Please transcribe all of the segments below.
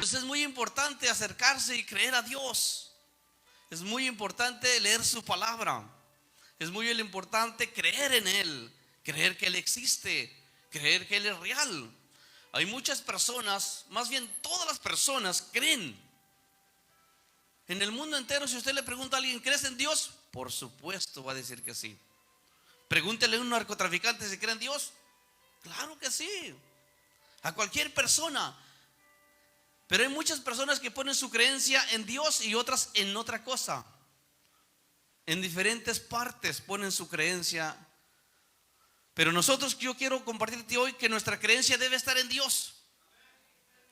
eso es muy importante acercarse y creer a Dios. Es muy importante leer su palabra. Es muy importante creer en Él, creer que Él existe, creer que Él es real. Hay muchas personas, más bien todas las personas creen. En el mundo entero, si usted le pregunta a alguien, ¿crees en Dios? Por supuesto va a decir que sí. Pregúntele a un narcotraficante si cree en Dios. Claro que sí. A cualquier persona. Pero hay muchas personas que ponen su creencia en Dios y otras en otra cosa. En diferentes partes ponen su creencia. Pero nosotros, yo quiero compartirte hoy que nuestra creencia debe estar en Dios.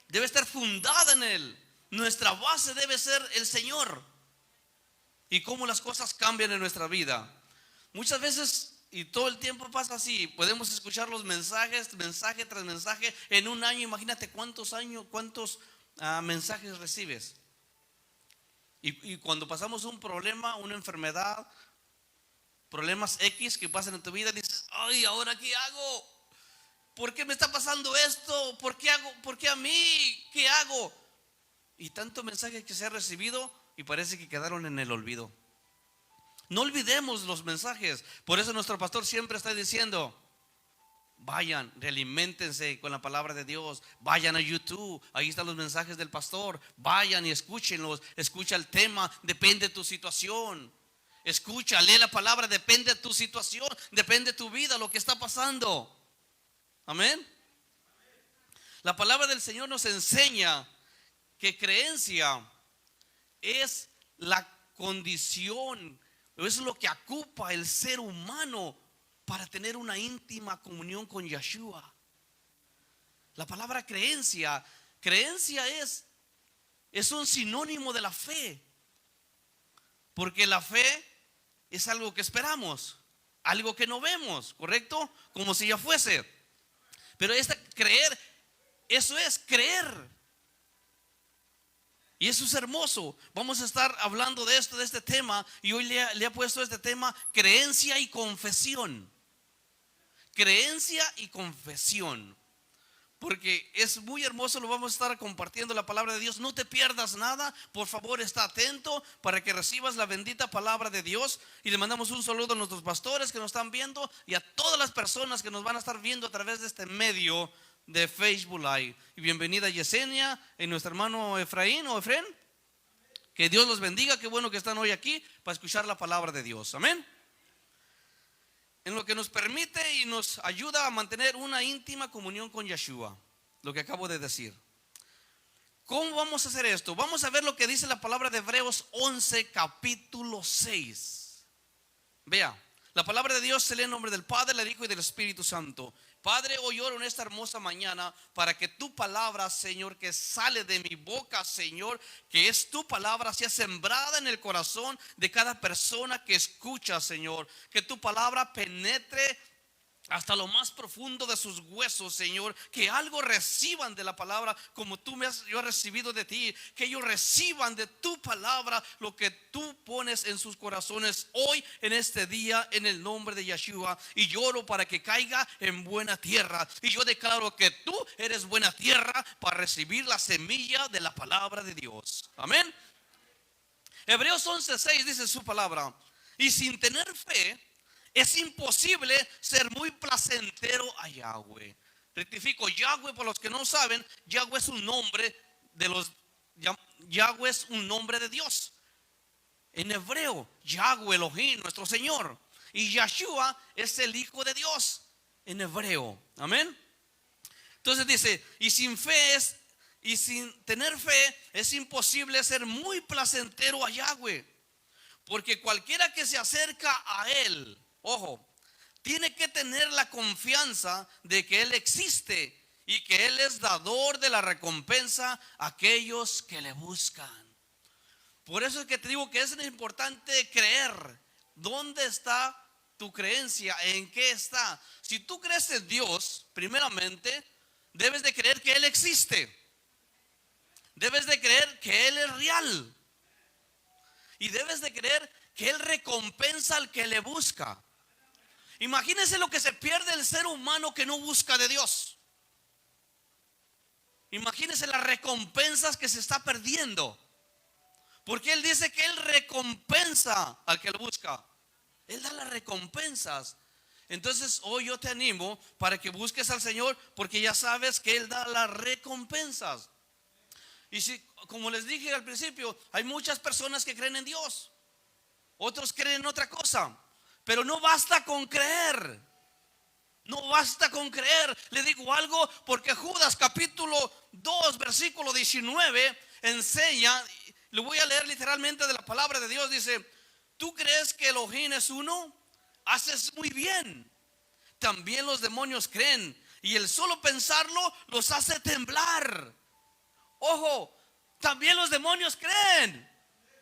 Debe estar fundada en Él. Nuestra base debe ser el Señor. Y cómo las cosas cambian en nuestra vida. Muchas veces, y todo el tiempo pasa así, podemos escuchar los mensajes, mensaje tras mensaje. En un año, imagínate cuántos mensajes recibes. Y cuando pasamos un problema, una enfermedad, problemas X que pasan en tu vida, dices, ay, ¿ahora qué hago? ¿Por qué me está pasando esto? ¿Por qué a mí? ¿Qué hago? Y tanto mensaje que se ha recibido y parece que quedaron en el olvido. No olvidemos los mensajes. Por eso nuestro pastor siempre está diciendo, vayan, realiméntense con la palabra de Dios. Vayan a YouTube, ahí están los mensajes del pastor. Vayan y escúchenlos. Escucha el tema, depende de tu situación. Escucha, lee la palabra, depende de tu situación, depende de tu vida, lo que está pasando. Amén. La palabra del Señor nos enseña que creencia es la condición, es lo que ocupa el ser humano para tener una íntima comunión con Yeshua. La palabra creencia es un sinónimo de la fe. Porque la fe es algo que esperamos, algo que no vemos, ¿correcto? Como si ya fuese. Pero creer, eso es creer. Y eso es hermoso. Vamos a estar hablando de esto, de este tema. Y hoy le he puesto este tema, creencia y confesión. Creencia y confesión. Porque es muy hermoso, lo vamos a estar compartiendo la palabra de Dios. No te pierdas nada, por favor está atento para que recibas la bendita palabra de Dios. Y le mandamos un saludo a nuestros pastores que nos están viendo y a todas las personas que nos van a estar viendo a través de este medio de Facebook Live. Y bienvenida Yesenia y nuestro hermano Efraín o Efren. Que Dios los bendiga, qué bueno que están hoy aquí para escuchar la palabra de Dios. Amén. En lo que nos permite y nos ayuda a mantener una íntima comunión con Yeshua. Lo que acabo de decir. ¿Cómo vamos a hacer esto? Vamos a ver lo que dice la palabra de Hebreos 11, capítulo 6. Vea, la palabra de Dios se lee en nombre del Padre, del Hijo y del Espíritu Santo. Padre, hoy oro en esta hermosa mañana para que tu palabra, Señor, que sale de mi boca, Señor, que es tu palabra, sea sembrada en el corazón de cada persona que escucha, Señor. Que tu palabra penetre hasta lo más profundo de sus huesos, Señor. Que algo reciban de la palabra como yo he recibido de ti. Que ellos reciban de tu palabra lo que tú pones en sus corazones hoy, en este día, en el nombre de Yeshua. Y lloro para que caiga en buena tierra. Y yo declaro que tú eres buena tierra para recibir la semilla de la palabra de Dios. Amén. Hebreos 11:6 dice su palabra: y sin tener fe es imposible ser muy placentero a Yahweh. Rectifico, Yahweh, por los que no saben, Yahweh es un nombre Yahweh es un nombre de Dios. En hebreo, Yahweh Elohim, nuestro Señor. Y Yeshua es el Hijo de Dios en hebreo. Amén. Entonces dice, y sin tener fe es imposible ser muy placentero a Yahweh. Porque cualquiera que se acerca a Él, ojo, tiene que tener la confianza de que Él existe y que Él es dador de la recompensa a aquellos que le buscan. Por eso es que te digo que es importante creer. ¿Dónde está tu creencia? ¿En qué está? Si tú crees en Dios, primeramente, debes de creer que Él existe. Debes de creer que Él es real. Y debes de creer que Él recompensa al que le busca. Imagínense lo que se pierde el ser humano que no busca de Dios. Imagínense las recompensas que se está perdiendo. Porque Él dice que Él recompensa al que lo busca. Él da las recompensas. Entonces hoy yo te animo para que busques al Señor, porque ya sabes que Él da las recompensas. Y si, como les dije al principio, hay muchas personas que creen en Dios, otros creen en otra cosa, pero no basta con creer. No basta con creer. Le digo algo, porque Judas capítulo 2 versículo 19 enseña. Le voy a leer literalmente de la palabra de Dios. Dice: ¿tú crees que Elohim es uno? Haces muy bien. También los demonios creen, y el solo pensarlo los hace temblar. Ojo, también los demonios creen.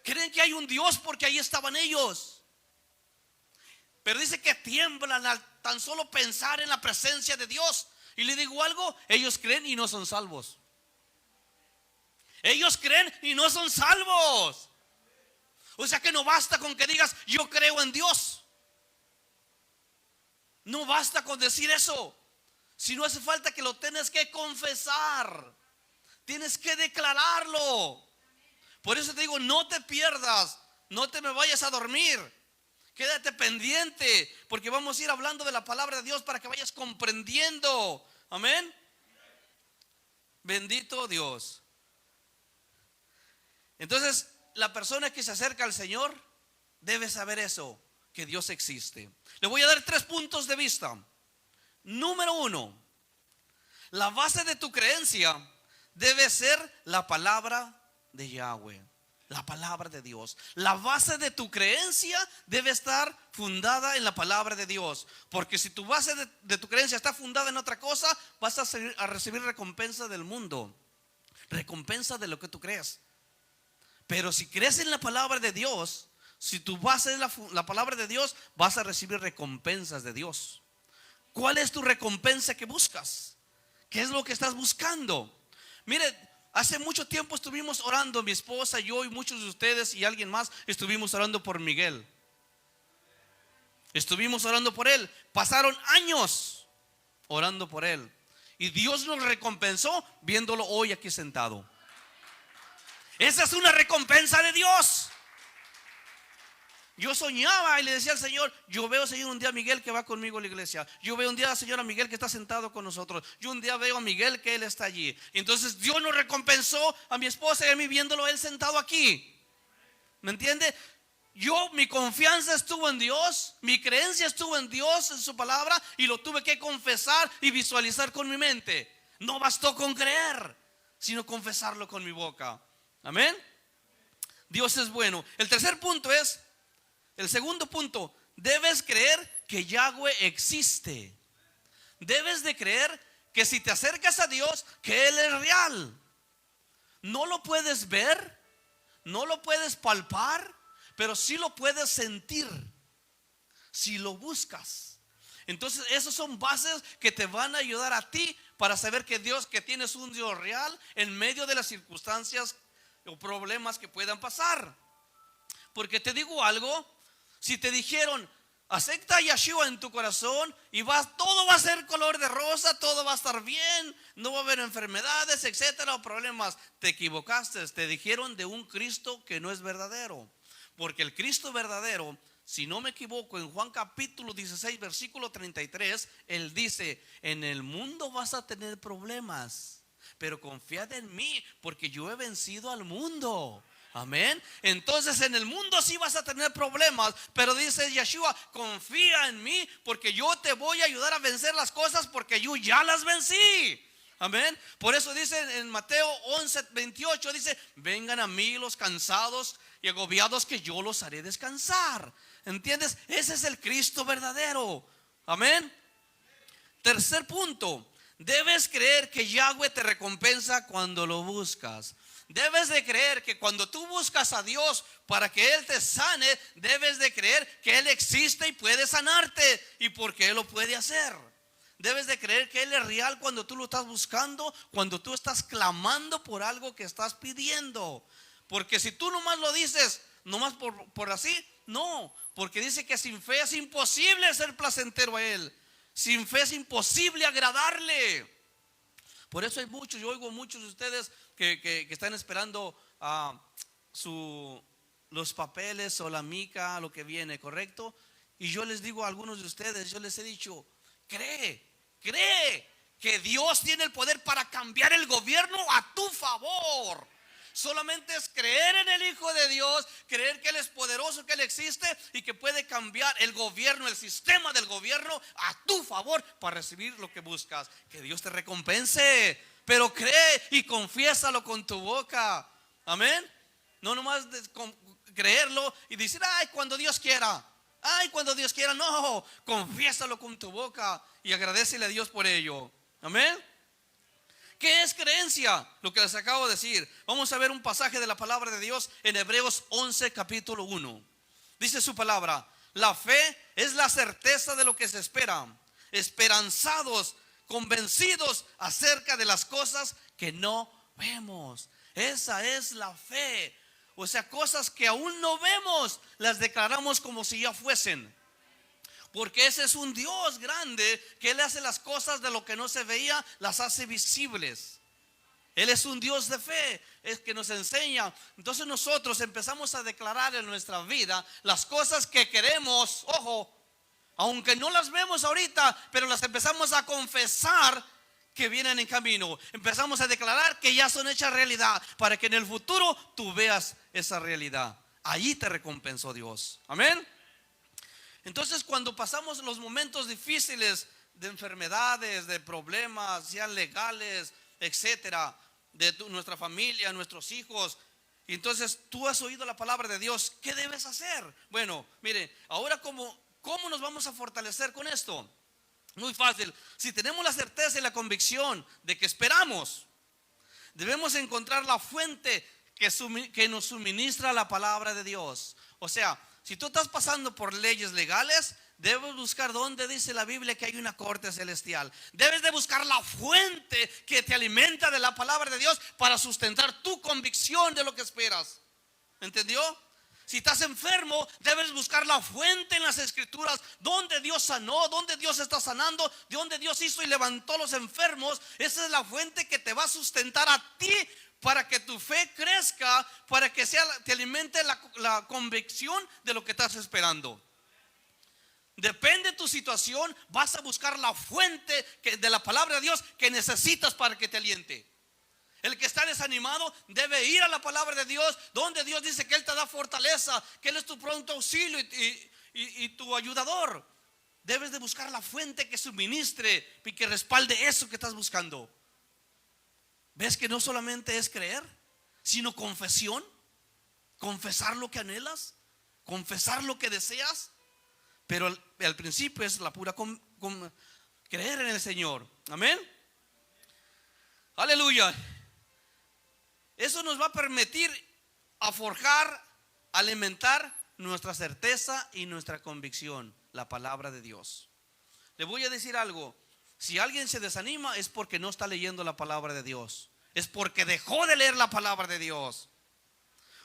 Creen que hay un Dios porque ahí estaban ellos. Pero dice que tiemblan al tan solo pensar en la presencia de Dios. Y le digo algo, ellos creen y no son salvos. Ellos creen y no son salvos. O sea que no basta con que digas yo creo en Dios. No basta con decir eso. Si no hace falta que lo tienes que confesar. Tienes que declararlo. Por eso te digo, no te pierdas. No te me vayas a dormir. Quédate pendiente, porque vamos a ir hablando de la palabra de Dios para que vayas comprendiendo. Amén. Bendito Dios. Entonces, la persona que se acerca al Señor debe saber eso, que Dios existe. Le voy a dar 3 puntos de vista. Número 1, la base de tu creencia debe ser la palabra de Yahweh, la palabra de Dios. La base de tu creencia debe estar fundada en la palabra de Dios. Porque si tu base de tu creencia está fundada en otra cosa, vas a recibir recompensa del mundo, recompensa de lo que tú crees. Pero si crees en la palabra de Dios, si tu base es la palabra de Dios, vas a recibir recompensas de Dios. ¿Cuál es tu recompensa que buscas? ¿Qué es lo que estás buscando? Mire, hace mucho tiempo estuvimos orando, mi esposa, yo y muchos de ustedes y alguien más, estuvimos orando por Miguel. Estuvimos orando por él. Pasaron años orando por él. Y Dios nos recompensó viéndolo hoy aquí sentado. Esa es una recompensa de Dios. Yo soñaba y le decía al Señor: yo veo, Señor, un día a Miguel que va conmigo a la iglesia. Yo veo un día, Señor, a Miguel que está sentado con nosotros. Yo un día veo a Miguel que él está allí. Y entonces Dios nos recompensó a mi esposa y a mí viéndolo él sentado aquí. ¿Me entiende? Mi confianza estuvo en Dios, mi creencia estuvo en Dios, en su palabra, y lo tuve que confesar y visualizar con mi mente. No bastó con creer, sino confesarlo con mi boca. Amén. Dios es bueno. El segundo punto, debes creer que Yahweh existe. Debes de creer que si te acercas a Dios, que Él es real. No lo puedes ver, no lo puedes palpar, pero sí lo puedes sentir si lo buscas. Entonces esas son bases que te van a ayudar a ti para saber que tienes un Dios real en medio de las circunstancias o problemas que puedan pasar. Porque te digo algo, si te dijeron acepta a Yeshua en tu corazón y todo va a ser color de rosa, todo va a estar bien, no va a haber enfermedades, etcétera, o problemas, te equivocaste. Te dijeron de un Cristo que no es verdadero. Porque el Cristo verdadero, si no me equivoco, en Juan capítulo 16 versículo 33, Él dice: en el mundo vas a tener problemas, pero confiad en mí, porque yo he vencido al mundo. Amén. Entonces en el mundo sí vas a tener problemas, pero dice Yeshua: confía en mí, porque yo te voy a ayudar a vencer las cosas, porque yo ya las vencí. Amén. Por eso dice en Mateo 11:28, dice: vengan a mí los cansados y agobiados, que yo los haré descansar. ¿Entiendes? Ese es el Cristo verdadero. Amén. Tercer punto, debes creer que Yahweh te recompensa cuando lo buscas. Debes de creer que cuando tú buscas a Dios para que Él te sane, debes de creer que Él existe y puede sanarte, y porque Él lo puede hacer. Debes de creer que Él es real cuando tú lo estás buscando, cuando tú estás clamando por algo que estás pidiendo. Porque si tú nomás lo dices, nomás por así, no. Porque dice que sin fe es imposible ser placentero a Él. Sin fe es imposible agradarle. Por eso hay muchos, yo oigo muchos de ustedes que están esperando los papeles o la mica, lo que viene, ¿correcto? Y yo les digo a algunos de ustedes, yo les he dicho, cree que Dios tiene el poder para cambiar el gobierno a tu favor. Solamente es creer en el Hijo de Dios, creer que Él es poderoso, que Él existe y que puede cambiar el gobierno, el sistema del gobierno a tu favor para recibir lo que buscas. Que Dios te recompense, pero cree y confiésalo con tu boca. Amén. No nomás creerlo y decir, ay, cuando Dios quiera. Ay, cuando Dios quiera. No, confiésalo con tu boca y agradécele a Dios por ello. Amén. ¿Qué es creencia? Lo que les acabo de decir. Vamos a ver un pasaje de la palabra de Dios en Hebreos 11, capítulo 1. Dice su palabra: la fe es la certeza de lo que se espera, esperanzados, convencidos acerca de las cosas que no vemos. Esa es la fe. O sea, cosas que aún no vemos, las declaramos como si ya fuesen. Porque ese es un Dios grande, que Él hace las cosas de lo que no se veía, las hace visibles. Él es un Dios de fe, es que nos enseña. Entonces nosotros empezamos a declarar en nuestra vida las cosas que queremos, ojo, aunque no las vemos ahorita, pero las empezamos a confesar que vienen en camino. Empezamos a declarar que ya son hechas realidad, para que en el futuro tú veas esa realidad. Allí te recompensó Dios. Amén. Entonces, cuando pasamos los momentos difíciles de enfermedades, de problemas, sean legales, etcétera, de nuestra familia, nuestros hijos, y entonces tú has oído la palabra de Dios, ¿qué debes hacer? Bueno, mire, ahora ¿cómo nos vamos a fortalecer con esto? Muy fácil. Si tenemos la certeza y la convicción de que esperamos, debemos encontrar la fuente que nos suministra la palabra de Dios. O sea, si tú estás pasando por leyes legales, debes buscar donde dice la Biblia que hay una corte celestial. Debes de buscar la fuente que te alimenta de la palabra de Dios para sustentar tu convicción de lo que esperas. ¿Entendió? Si estás enfermo, debes buscar la fuente en las escrituras, donde Dios sanó, donde Dios está sanando, de donde Dios hizo y levantó a los enfermos. Esa es la fuente que te va a sustentar a ti, para que tu fe crezca, para que te alimente la convicción de lo que estás esperando. Depende de tu situación, vas a buscar la fuente de la palabra de Dios que necesitas para que te aliente. El que está desanimado debe ir a la palabra de Dios, donde Dios dice que Él te da fortaleza, que Él es tu pronto auxilio y tu ayudador. Debes de buscar la fuente que suministre y que respalde eso que estás buscando. ¿Ves que no solamente es creer, sino confesión? Confesar lo que anhelas, confesar lo que deseas. Pero al principio es la pura creer en el Señor. Amén. Aleluya. Eso nos va a permitir a forjar, alimentar nuestra certeza y nuestra convicción, la palabra de Dios. Le voy a decir algo. Si alguien se desanima es porque no está leyendo la palabra de Dios. Es porque dejó de leer la palabra de Dios.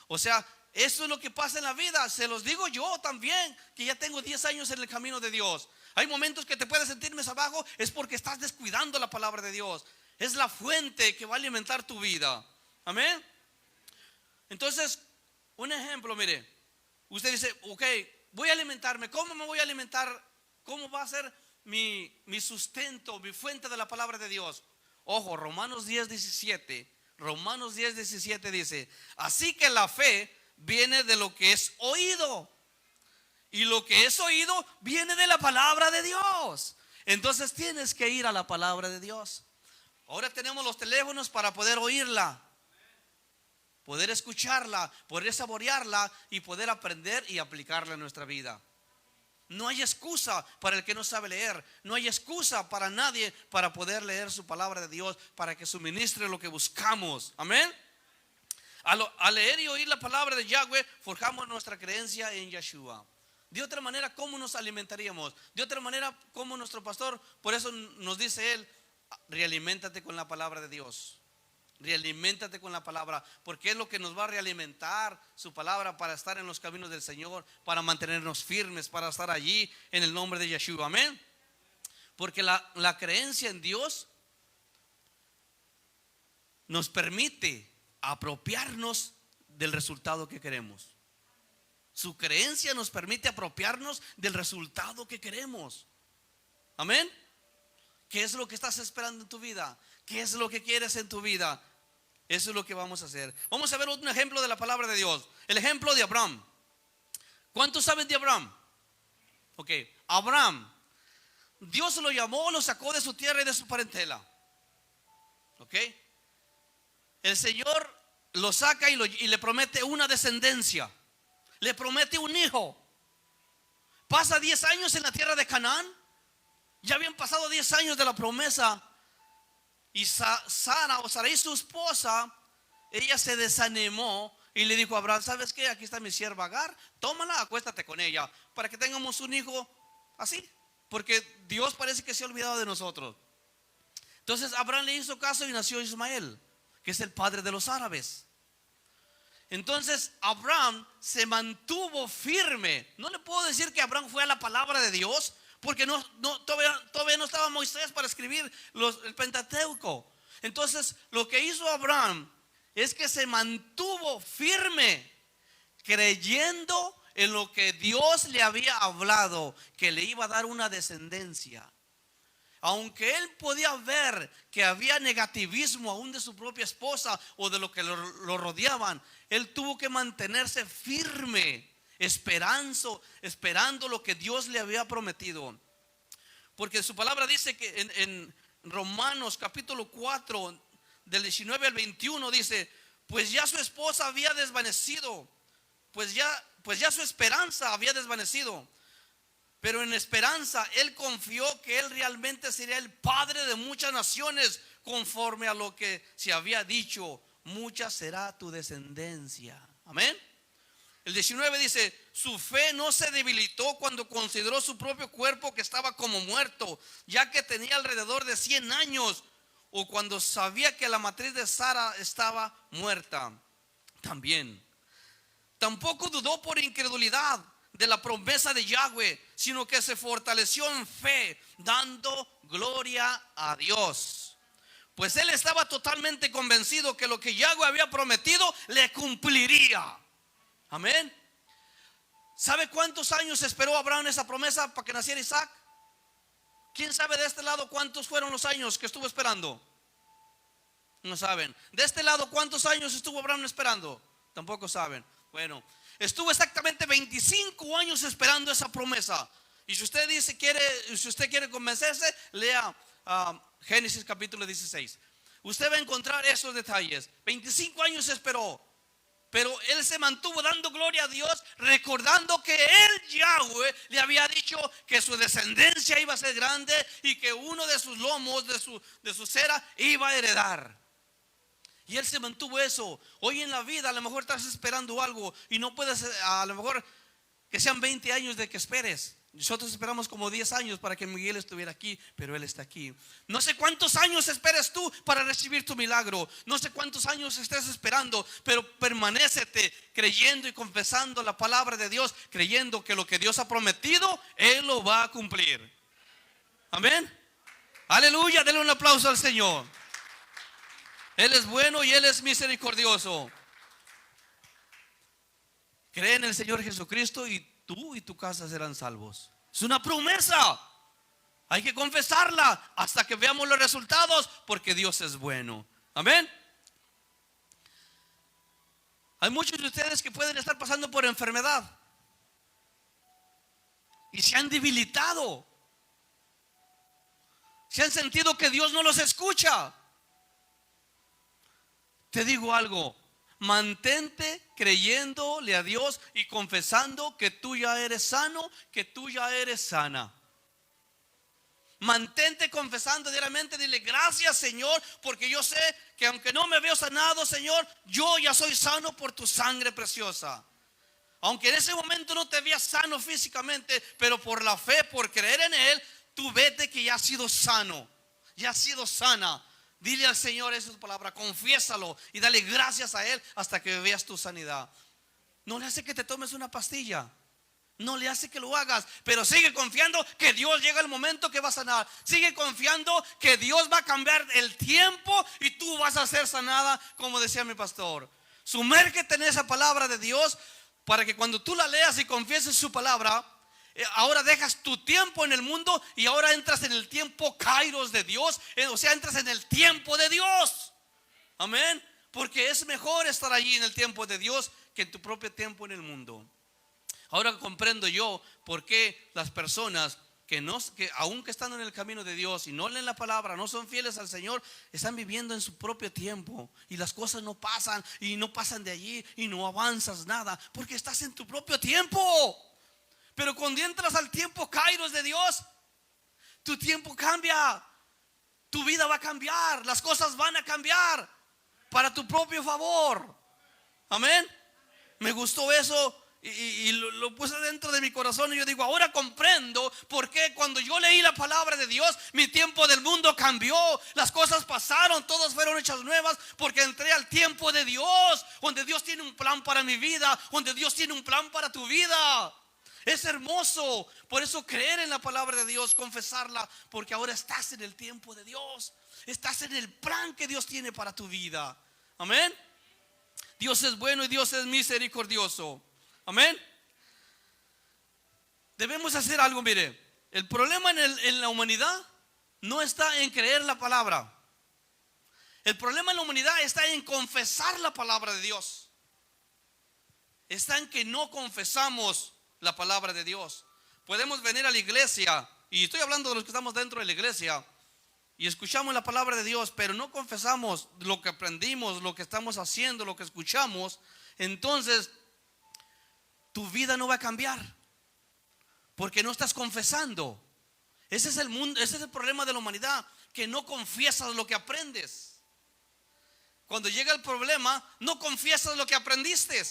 O sea, eso es lo que pasa en la vida. Se los digo yo también, que ya tengo 10 años en el camino de Dios. Hay momentos que te puedes sentir más abajo, es porque estás descuidando la palabra de Dios. Es la fuente que va a alimentar tu vida. Amén. Entonces, un ejemplo, mire. Usted dice, ok, voy a alimentarme. ¿Cómo me voy a alimentar? ¿Cómo va a ser mi sustento, mi fuente de la palabra de Dios? Ojo, Romanos 10:17. Romanos 10:17 dice: así que la fe viene de lo que es oído, y lo que es oído viene de la palabra de Dios. Entonces tienes que ir a la palabra de Dios. Ahora tenemos los teléfonos para poder oírla, poder escucharla, poder saborearla y poder aprender y aplicarla en nuestra vida. No hay excusa para el que no sabe leer. No hay excusa para nadie para poder leer su palabra de Dios, para que suministre lo que buscamos. Amén. Al leer y oír la palabra de Yahweh, forjamos nuestra creencia en Yeshua. De otra manera, ¿cómo nos alimentaríamos? De otra manera, ¿cómo nuestro pastor? Por eso nos dice él: realiméntate con la palabra de Dios. Realiméntate con la palabra, porque es lo que nos va a realimentar su palabra para estar en los caminos del Señor, para mantenernos firmes, para estar allí en el nombre de Yeshua. Amén. Porque la creencia en Dios nos permite apropiarnos del resultado que queremos. Su creencia nos permite apropiarnos del resultado que queremos. Amén. ¿Qué es lo que estás esperando en tu vida? ¿Qué es lo que quieres en tu vida? Eso es lo que vamos a hacer. Vamos a ver un ejemplo de la palabra de Dios. El ejemplo de Abraham. ¿Cuántos saben de Abraham? Ok, Abraham, Dios lo llamó, lo sacó de su tierra y de su parentela. Ok. El Señor lo saca y le promete una descendencia. Le promete un hijo. Pasa 10 años en la tierra de Canaán. Ya habían pasado 10 años de la promesa. Y Sarai, su esposa, ella se desanimó y le dijo a Abraham: ¿sabes qué? Aquí está mi sierva Agar, tómala, acuéstate con ella para que tengamos un hijo así, porque Dios parece que se ha olvidado de nosotros. Entonces Abraham le hizo caso y nació Ismael, que es el padre de los árabes. Entonces Abraham se mantuvo firme. No le puedo decir que Abraham fue a la palabra de Dios, porque todavía no estaba Moisés para escribir el Pentateuco. Entonces lo que hizo Abraham es que se mantuvo firme, creyendo en lo que Dios le había hablado, que le iba a dar una descendencia. Aunque él podía ver que había negativismo aún de su propia esposa o de lo que lo rodeaban, él tuvo que mantenerse firme, esperando lo que Dios le había prometido. Porque su palabra dice que en Romanos capítulo 4, del 19 al 21, dice: pues ya su esposa había desvanecido, pues ya su esperanza había desvanecido. Pero en esperanza él confió que él realmente sería el padre de muchas naciones, conforme a lo que se había dicho: mucha será tu descendencia. Amén. El 19 dice: su fe no se debilitó cuando consideró su propio cuerpo que estaba como muerto, ya que tenía alrededor de 100 años, o cuando sabía que la matriz de Sara estaba muerta también. Tampoco dudó por incredulidad de la promesa de Yahweh, sino que se fortaleció en fe, dando gloria a Dios. Pues él estaba totalmente convencido que lo que Yahweh había prometido le cumpliría. Amén. ¿Sabe cuántos años esperó Abraham esa promesa para que naciera Isaac? ¿Quién sabe de este lado cuántos fueron los años que estuvo esperando? No saben. De este lado, ¿cuántos años estuvo Abraham esperando? Tampoco saben. Bueno, estuvo exactamente 25 años esperando esa promesa. Y si usted quiere convencerse, lea Génesis capítulo 16. Usted va a encontrar esos detalles. 25 años esperó, pero él se mantuvo dando gloria a Dios, recordando que él, Yahweh, le había dicho que su descendencia iba a ser grande y que uno de sus lomos, de su cera, iba a heredar. Y él se mantuvo eso. Hoy en la vida a lo mejor estás esperando algo y no puedes, a lo mejor que sean 20 años de que esperes. Nosotros esperamos como 10 años para que Miguel estuviera aquí, pero él está aquí. No sé cuántos años esperes tú para recibir tu milagro. No sé cuántos años estés esperando, pero permanécete creyendo y confesando la palabra de Dios, creyendo que lo que Dios ha prometido, Él lo va a cumplir. Amén. Aleluya, denle un aplauso al Señor. Él es bueno y Él es misericordioso. Cree en el Señor Jesucristo y tú y tu casa serán salvos. Es una promesa. Hay que confesarla hasta que veamos los resultados, porque Dios es bueno. Amén. Hay muchos de ustedes que pueden estar pasando por enfermedad y se han debilitado. Se han sentido que Dios no los escucha. Te digo algo: mantente creyéndole a Dios y confesando que tú ya eres sano, que tú ya eres sana. Mantente confesando diariamente, dile: gracias, Señor, porque yo sé que aunque no me veo sanado, Señor, yo ya soy sano por tu sangre preciosa. Aunque en ese momento no te veas sano físicamente, pero por la fe, por creer en Él, tú vete que ya has sido sano, ya has sido sana. Dile al Señor esa palabra, confiésalo y dale gracias a Él hasta que veas tu sanidad. No le hace que te tomes una pastilla. no le hace que lo hagas, pero sigue confiando que Dios llega el momento que va a sanar. Sigue confiando que Dios va a cambiar el tiempo y tú vas a ser sanada, como decía mi pastor. Sumérgete en esa palabra de Dios para que cuando tú la leas y confieses su palabra, ahora dejas tu tiempo en el mundo y ahora entras en el tiempo kairos de Dios, o sea, entras en el tiempo de Dios. Amén. Porque es mejor estar allí en el tiempo de Dios que en tu propio tiempo en el mundo. Ahora comprendo yo por qué las personas que aunque están en el camino de Dios y no leen la palabra, no son fieles al Señor, están viviendo en su propio tiempo y las cosas no pasan y no pasan de allí y no avanzas nada porque estás en tu propio tiempo. Pero cuando entras al tiempo kairos de Dios, tu tiempo cambia, tu vida va a cambiar, las cosas van a cambiar para tu propio favor. Amén. Me gustó eso. Y lo puse dentro de mi corazón y yo digo, ahora comprendo por qué cuando yo leí la palabra de Dios, mi tiempo del mundo cambió, las cosas pasaron, todas fueron hechas nuevas, porque entré al tiempo de Dios, donde Dios tiene un plan para mi vida, donde Dios tiene un plan para tu vida. Es hermoso, por eso creer en la palabra de Dios, confesarla, porque ahora estás en el tiempo de Dios, estás en el plan que Dios tiene para tu vida. Amén. Dios es bueno y Dios es misericordioso. Amén. Debemos hacer algo, mire. El problema en la humanidad no está en creer la palabra. El problema en la humanidad está en confesar la palabra de Dios. Está en que no confesamos la palabra de Dios. Podemos venir a la iglesia, y estoy hablando de los que estamos dentro de la iglesia, y escuchamos la palabra de Dios, pero no confesamos lo que aprendimos, lo que estamos haciendo, lo que escuchamos. Entonces tu vida no va a cambiar porque no estás confesando. Ese es el mundo, ese es el problema de la humanidad, que no confiesas lo que aprendes. Cuando llega el problema, no confiesas lo que aprendiste.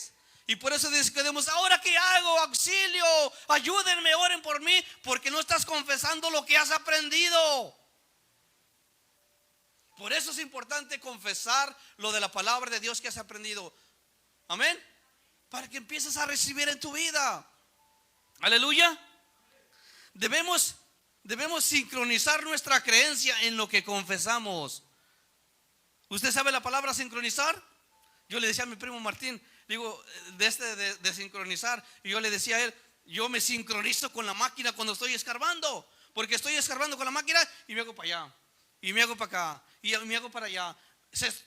Y por eso decimos, ¿ahora qué hago? Auxilio, ayúdenme, oren por mí, porque no estás confesando lo que has aprendido. Por eso es importante confesar lo de la palabra de Dios que has aprendido. Amén. Para que empieces a recibir en tu vida. Aleluya. Debemos sincronizar nuestra creencia en lo que confesamos. ¿Usted sabe la palabra sincronizar? Yo le decía a mi primo Martín, digo, de sincronizar, y yo le decía a él, yo me sincronizo con la máquina cuando estoy escarbando, porque estoy escarbando con la máquina y me hago para allá, y me hago para acá, y me hago para allá.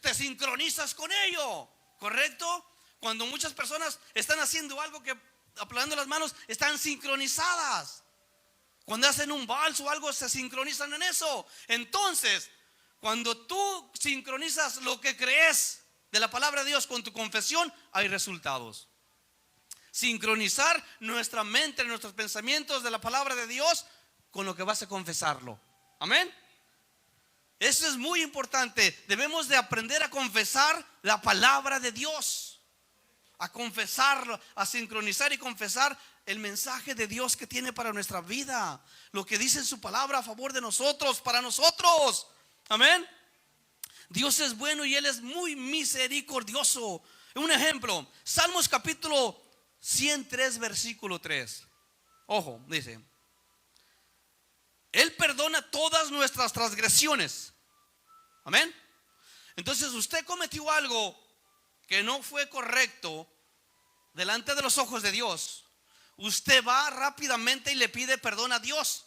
Te sincronizas con ello, ¿correcto? Cuando muchas personas están haciendo algo que aplanando las manos, están sincronizadas. Cuando hacen un vals o algo, se sincronizan en eso. Entonces, cuando tú sincronizas lo que crees de la palabra de Dios con tu confesión, hay resultados. Sincronizar nuestra mente, nuestros pensamientos de la palabra de Dios con lo que vas a confesarlo. Amén. Eso es muy importante. Debemos de aprender a confesar la palabra de Dios, a confesarlo, a sincronizar y confesar el mensaje de Dios que tiene para nuestra vida, lo que dice en su palabra a favor de nosotros, para nosotros. Amén. Dios es bueno y Él es muy misericordioso. Un ejemplo, Salmos capítulo 103 versículo 3. Ojo, dice: Él perdona todas nuestras transgresiones. Amén. Entonces usted cometió algo que no fue correcto delante de los ojos de Dios. Usted va rápidamente y le pide perdón a Dios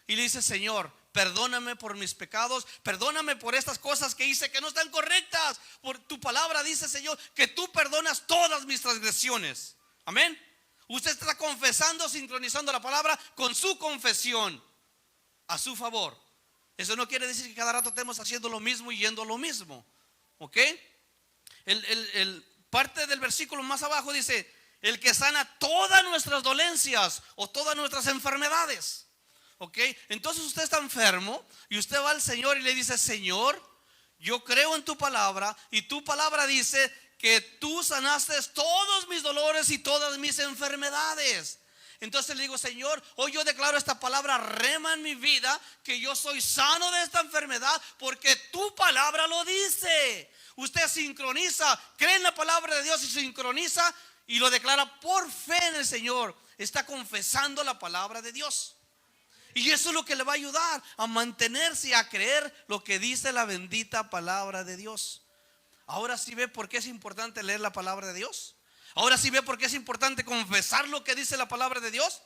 y le dice: Señor, perdóname por mis pecados, perdóname por estas cosas que hice que no están correctas. Por tu palabra dice, Señor, que tú perdonas todas mis transgresiones. Amén. Usted está confesando, sincronizando la palabra con su confesión a su favor. Eso no quiere decir que cada rato estemos haciendo lo mismo y yendo a lo mismo. ¿Ok? Parte del versículo más abajo dice: el que sana todas nuestras dolencias o todas nuestras enfermedades. ¿Ok? Entonces usted está enfermo y usted va al Señor y le dice: Señor, yo creo en tu palabra y tu palabra dice que tú sanaste todos mis dolores y todas mis enfermedades. Entonces le digo: Señor, hoy yo declaro esta palabra rema en mi vida, que yo soy sano de esta enfermedad porque tu palabra lo dice. Usted sincroniza, cree en la palabra de Dios y sincroniza y lo declara por fe en el Señor. está confesando la palabra de Dios. Y eso es lo que le va a ayudar a mantenerse y a creer lo que dice la bendita palabra de Dios. Ahora sí ve por qué es importante leer la palabra de Dios. Ahora sí ve por qué es importante confesar lo que dice la palabra de Dios.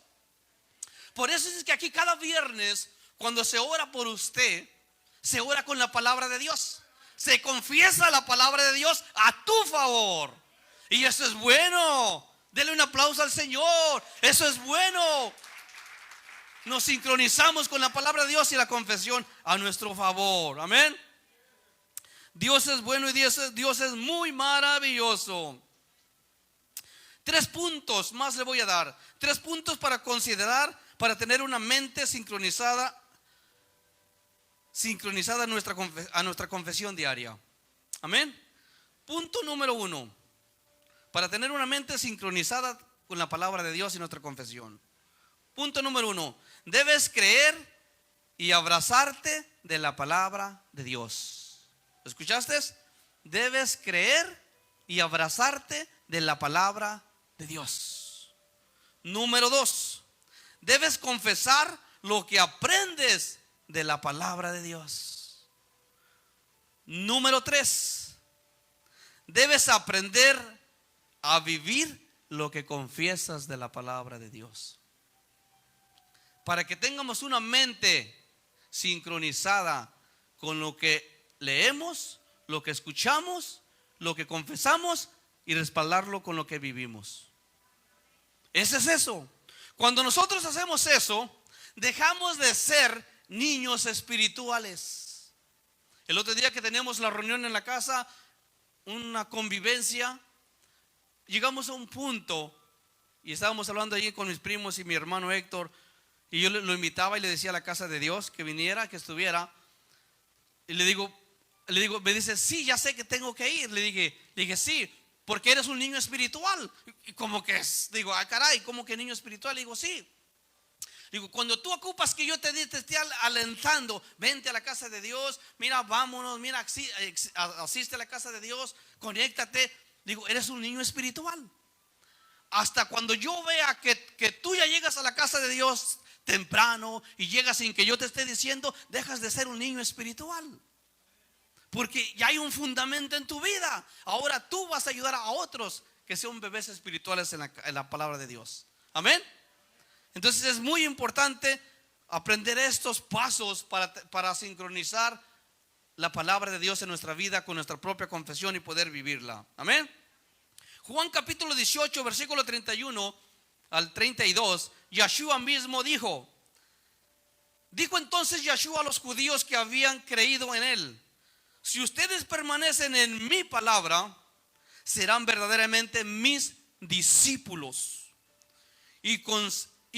Por eso es que aquí cada viernes, cuando se ora por usted, se ora con la palabra de Dios. Se confiesa la palabra de Dios a tu favor. Y eso es bueno. Dele un aplauso al Señor. Eso es bueno. Nos sincronizamos con la palabra de Dios y la confesión a nuestro favor. Amén. Dios es bueno y Dios es muy maravilloso. 3 puntos más le voy a dar. 3 puntos para considerar, para tener una mente sincronizada a nuestra confesión diaria. Amén. Punto número 1. Para tener una mente sincronizada con la palabra de Dios y nuestra confesión. Punto número 1. Debes creer y abrazarte de la palabra de Dios. ¿Escuchaste? Debes creer y abrazarte de la palabra de Dios. Número 2. Debes confesar lo que aprendes de la palabra de Dios. Número 3. Debes aprender a vivir lo que confiesas de la palabra de Dios. Para que tengamos una mente sincronizada con lo que leemos, lo que escuchamos, lo que confesamos y respaldarlo con lo que vivimos. Ese es eso. Cuando nosotros hacemos eso, dejamos de ser niños espirituales. El otro día que teníamos la reunión en la casa, una convivencia, llegamos a un punto y estábamos hablando allí con mis primos y mi hermano Héctor. Y yo lo invitaba y le decía a la casa de Dios que viniera, que estuviera. Y le digo, me dice, sí, ya sé que tengo que ir. Le dije, sí, porque eres un niño espiritual. Y como que, digo, caray, ¿cómo que niño espiritual? Le digo, sí. Digo, cuando tú ocupas que yo te esté alentando, vente a la casa de Dios, mira, vámonos, mira, asiste a la casa de Dios, conéctate. Digo, eres un niño espiritual. Hasta cuando yo vea que tú ya llegas a la casa de Dios temprano y llegas sin que yo te esté diciendo, dejas de ser un niño espiritual. Porque ya hay un fundamento en tu vida. Ahora tú vas a ayudar a otros que sean bebés espirituales en la palabra de Dios. Amén. Entonces es muy importante aprender estos pasos para sincronizar la palabra de Dios en nuestra vida con nuestra propia confesión y poder vivirla. Amén. Juan capítulo 18 versículo 31 al 32, Yeshua mismo dijo entonces Yeshua a los judíos que habían creído en él: si ustedes permanecen en mi palabra, serán verdaderamente mis discípulos y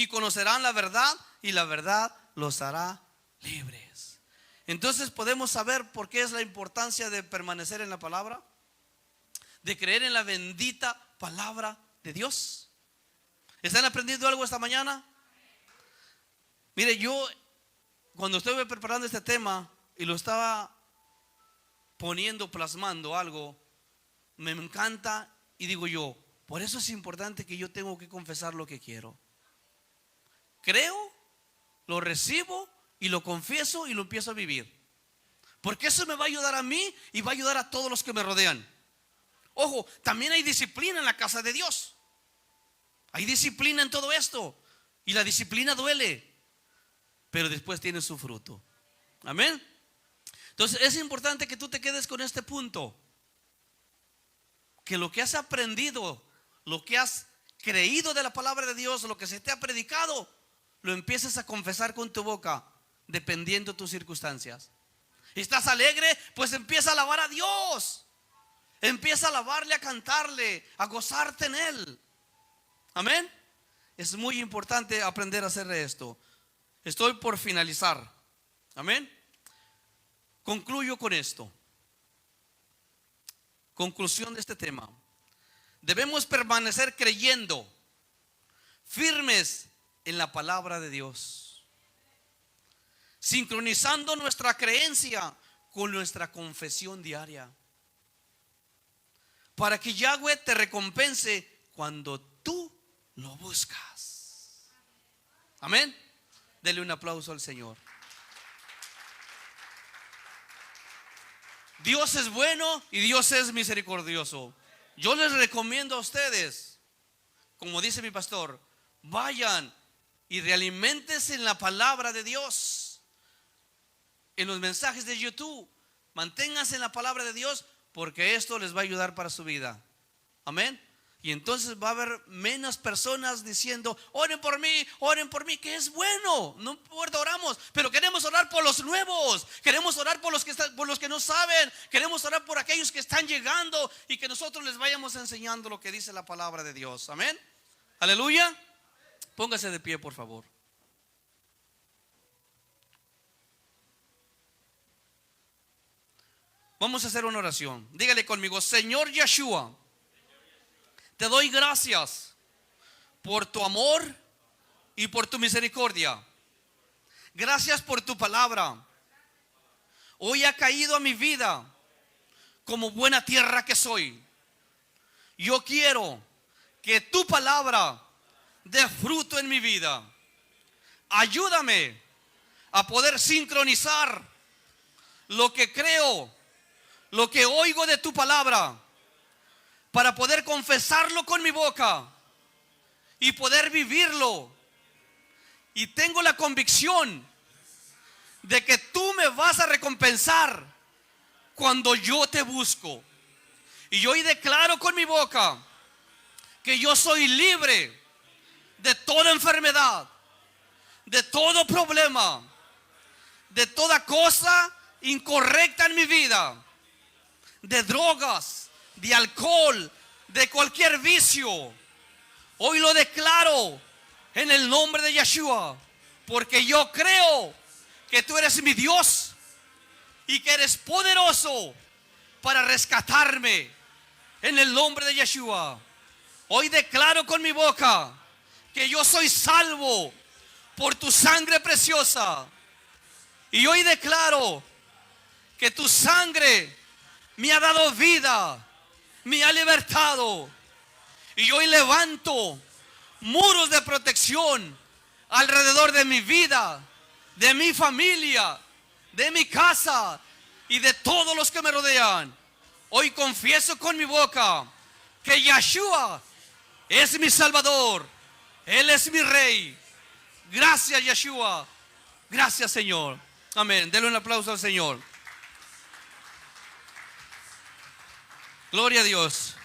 conocerán la verdad, y la verdad los hará libres. Entonces podemos saber por qué es la importancia de permanecer en la palabra, de creer en la bendita palabra de Dios. ¿Están aprendiendo algo esta mañana? Mire, yo cuando estuve preparando este tema y lo estaba plasmando algo, me encanta y digo yo, por eso es importante que yo tengo que confesar lo que quiero. Creo, lo recibo y lo confieso y lo empiezo a vivir. Porque eso me va a ayudar a mí y va a ayudar a todos los que me rodean. Ojo, también hay disciplina en la casa de Dios. Hay disciplina en todo esto. Y la disciplina duele, pero después tiene su fruto. Amén. Entonces es importante que tú te quedes con este punto. Que lo que has aprendido, lo que has creído de la palabra de Dios, lo que se te ha predicado, lo empieces a confesar con tu boca, dependiendo de tus circunstancias. ¿Estás alegre? Pues empieza a alabar a Dios. Empieza a alabarle, a cantarle, a gozarte en Él. Amén. Es muy importante aprender a hacer esto. Estoy por finalizar. Amén. Concluyo con esto. Conclusión de este tema. Debemos permanecer creyendo, firmes en la palabra de Dios, sincronizando nuestra creencia con nuestra confesión diaria, para que Yahweh te recompense cuando tú lo buscas. Amén. Dele un aplauso al Señor. Dios es bueno y Dios es misericordioso. Yo les recomiendo a ustedes, como dice mi pastor, vayan y realiméntense en la palabra de Dios. En los mensajes de YouTube, manténganse en la palabra de Dios, porque esto les va a ayudar para su vida. Amén. Y entonces va a haber menos personas diciendo, oren por mí, que es bueno. No importa, oramos, pero queremos orar por los nuevos. Queremos orar por los que no saben. Queremos orar por aquellos que están llegando y que nosotros les vayamos enseñando lo que dice la palabra de Dios. Amén. Aleluya. Póngase de pie, por favor. Vamos a hacer una oración. Dígale conmigo: Señor Yeshua, te doy gracias por tu amor y por tu misericordia. Gracias por tu palabra. Hoy ha caído a mi vida como buena tierra que soy. Yo quiero que tu palabra dé fruto en mi vida. Ayúdame a poder sincronizar lo que creo, lo que oigo de tu palabra, para poder confesarlo con mi boca y poder vivirlo. Y tengo la convicción de que tú me vas a recompensar cuando yo te busco. Y hoy declaro con mi boca que yo soy libre de toda enfermedad, de todo problema, de toda cosa incorrecta en mi vida, de drogas, de alcohol, de cualquier vicio. Hoy lo declaro en el nombre de Yeshua, porque yo creo que tú eres mi Dios y que eres poderoso para rescatarme. En el nombre de Yeshua, hoy declaro con mi boca que yo soy salvo por tu sangre preciosa. Y hoy declaro que tu sangre me ha dado vida, me ha libertado. Y hoy levanto muros de protección alrededor de mi vida, de mi familia, de mi casa y de todos los que me rodean. Hoy confieso con mi boca que Yeshua es mi Salvador. Él es mi Rey. Gracias, Yeshua. Gracias, Señor. Amén. Denle un aplauso al Señor. Gloria a Dios.